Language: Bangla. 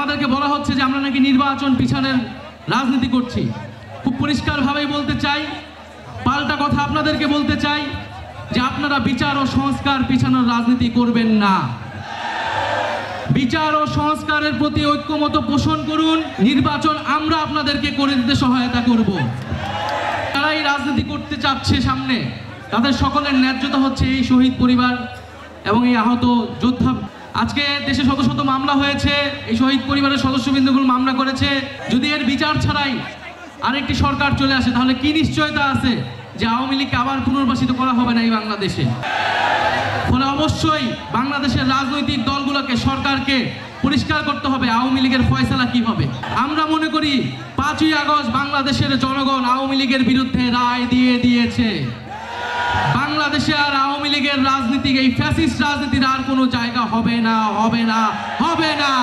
আমাদেরকে বলা হচ্ছে যে আমরা নাকি নির্বাচন পিছনের রাজনীতি করছি। খুব পরিষ্কারভাবেই বলতে চাই, পাল্টা কথা আপনাদেরকে বলতে চাই যে আপনারা বিচার ও সংস্কার পিছানোর রাজনীতি করবেন না। বিচার ও সংস্কারের প্রতি ঐক্যমত পোষণ করুন। নির্বাচন আমরা আপনাদেরকে করে দিতে সহায়তা করব। যারাই রাজনীতি করতে চাচ্ছে সামনে, তাদের সকলের ন্যায্যতা হচ্ছে এই শহীদ পরিবার এবং এই আহত যোদ্ধা। আজকে দেশে শত শত মামলা হয়েছে, এই শহীদ পরিবারের সদস্যবৃন্দগুলো মামলা করেছে। যদি এর বিচার ছাড়াই আরেকটি সরকার চলে আসে, তাহলে কি নিশ্চয়তা আছে যে আওয়ামী লীগকে আবার পুনর্বাসিত করা হবে না এই বাংলাদেশে? ফলে অবশ্যই বাংলাদেশের রাজনৈতিক দলগুলোকে, সরকারকে পরিষ্কার করতে হবে আওয়ামী লীগের ফয়সালা কি হবে। আমরা মনে করি 5ই আগস্ট বাংলাদেশের জনগণ আওয়ামী লীগের বিরুদ্ধে রায় দিয়ে দিয়েছে। বাংলাদেশে আর আওয়ামী লীগের রাজনীতি, এই ফ্যাসিস্ট রাজনীতির আর কোনো জায়গা হবে না, হবে না, হবে না।